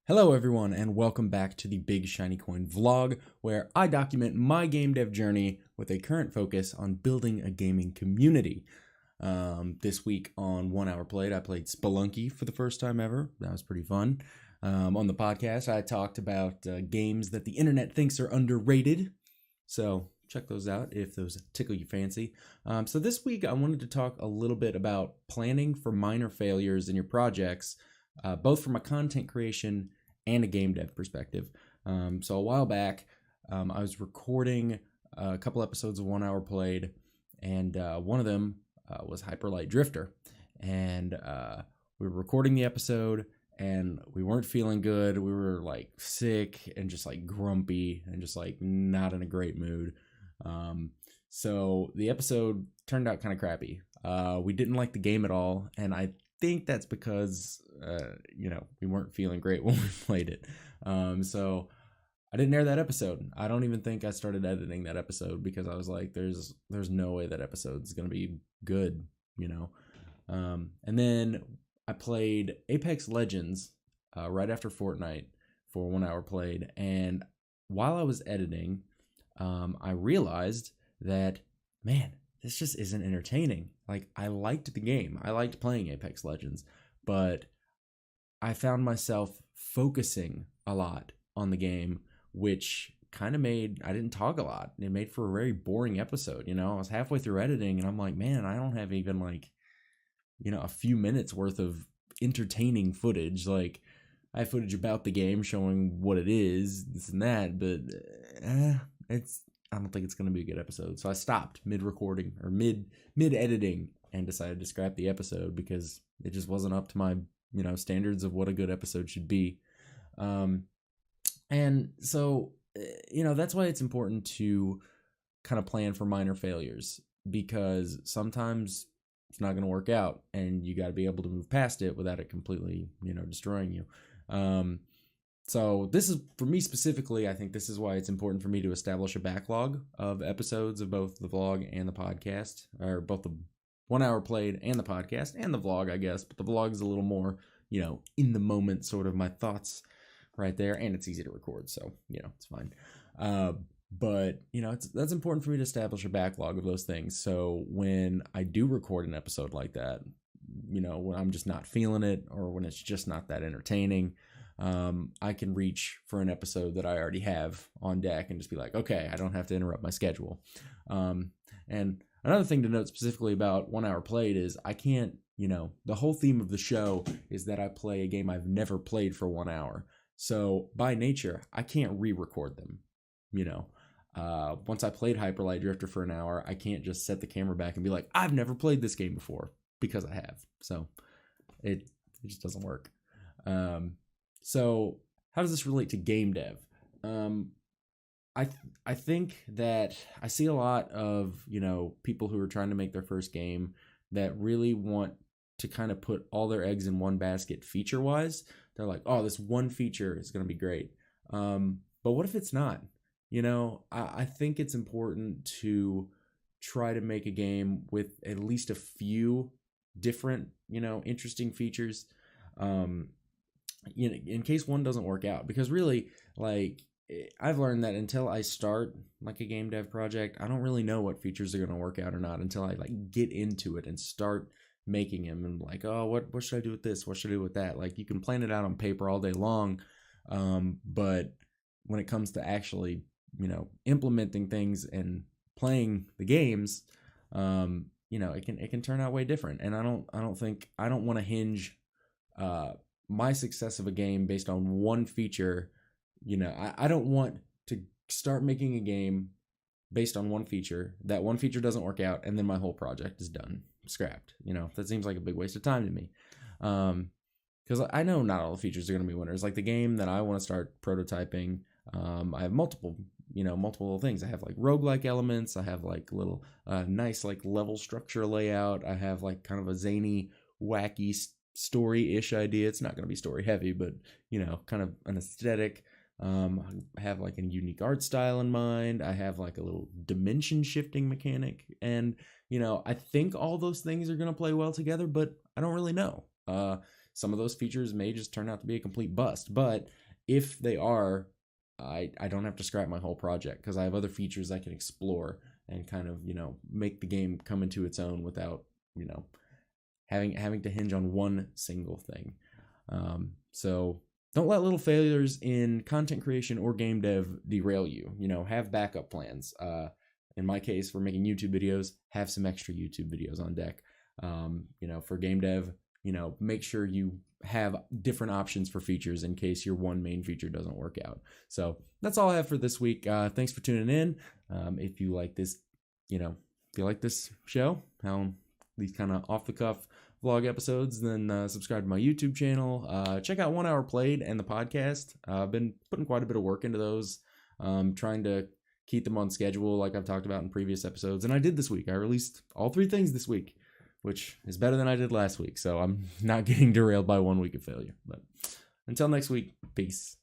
Hello everyone and welcome back to the Big Shiny Coin vlog, where I document my game dev journey with a current focus on building a gaming community. This week on 1 Hour Played, I played Spelunky for the first time ever. That was pretty fun. On the podcast, I talked about games that the internet thinks are underrated. So check those out if those tickle your fancy. So this week I wanted to talk a little bit about planning for minor failures in your projects, both from a content creation and a game dev perspective. So a while back, I was recording a couple episodes of 1 Hour Played, and one of them was Hyperlight Drifter. And we were recording the episode, and we weren't feeling good. We were like sick and just like grumpy and just like not in a great mood. So the episode turned out kind of crappy. We didn't like the game at all, and I think that's because we weren't feeling great when we played it. So I didn't air that episode. I don't even think I started editing that episode because I was like, there's no way that episode's gonna be good, And then I played Apex Legends right after Fortnite for 1 Hour Played, and while I was editing, I realized that, man, this just isn't entertaining. Like, I liked the game. I liked playing Apex Legends, but I found myself focusing a lot on the game, which kind of made, I didn't talk a lot. It made for a very boring episode. I was halfway through editing and I'm like, man, I don't have even a few minutes worth of entertaining footage. Like, I have footage about the game showing what it is, this and that, but I don't think it's going to be a good episode. So I stopped mid-recording or mid-editing and decided to scrap the episode because it just wasn't up to my, standards of what a good episode should be. And so, that's why it's important to kind of plan for minor failures, because sometimes it's not going to work out and you got to be able to move past it without it completely, destroying you. So this is, for me specifically, I think this is why it's important for me to establish a backlog of episodes of both the vlog and the podcast, or both the 1 Hour Played and the podcast and the vlog, I guess. But the vlog is a little more, in the moment, sort of my thoughts right there, and it's easy to record, so, it's fine. But, that's important for me to establish a backlog of those things. So when I do record an episode like that, when I'm just not feeling it or when it's just not that entertaining, I can reach for an episode that I already have on deck and just be like, okay, I don't have to interrupt my schedule. And another thing to note specifically about 1 Hour Played is I can't, the whole theme of the show is that I play a game I've never played for 1 hour. So by nature, I can't re-record them, Once I played Hyperlight Drifter for an hour, I can't just set the camera back and be like, I've never played this game before, because I have. So it just doesn't work. So how does this relate to game dev? I think that I see a lot of, people who are trying to make their first game that really want to kind of put all their eggs in one basket feature-wise. They're like, oh, this one feature is going to be great. But what if it's not? I think it's important to try to make a game with at least a few different, interesting features. In case one doesn't work out, because really, like, I've learned that until I start like a game dev project, I don't really know what features are going to work out or not until I get into it and start making them and like, oh, what should I do with this? What should I do with that? Like, you can plan it out on paper all day long, but when it comes to actually, implementing things and playing the games, it can turn out way different. And I don't want to hinge my success of a game based on one feature. I don't want to start making a game based on one feature. That one feature doesn't work out, and then my whole project is done, scrapped. That seems like a big waste of time to me. Because I know not all the features are going to be winners. Like the game that I want to start prototyping, I have multiple little things. I have like roguelike elements. I have like little nice like level structure layout. I have like kind of a zany, wacky story-ish idea. It's not going to be story heavy, but kind of an aesthetic. I have like a unique art style in mind. I have like a little dimension shifting mechanic, and I think all those things are going to play well together, but I don't really know. some of those features may just turn out to be a complete bust. But if they are, I don't have to scrap my whole project because I have other features I can explore and kind of, make the game come into its own without, having to hinge on one single thing. So don't let little failures in content creation or game dev derail you. Have backup plans. In my case, for making YouTube videos, have some extra YouTube videos on deck. For game dev, make sure you have different options for features in case your one main feature doesn't work out. So that's all I have for this week. Thanks for tuning in. If you like this, show, how these kind of off the cuff vlog episodes, then subscribe to my YouTube channel. Check out 1 Hour Played and the podcast. I've been putting quite a bit of work into those, trying to keep them on schedule like I've talked about in previous episodes. And I did this week. I released all 3 things this week, which is better than I did last week. So I'm not getting derailed by 1 week of failure. But until next week, peace.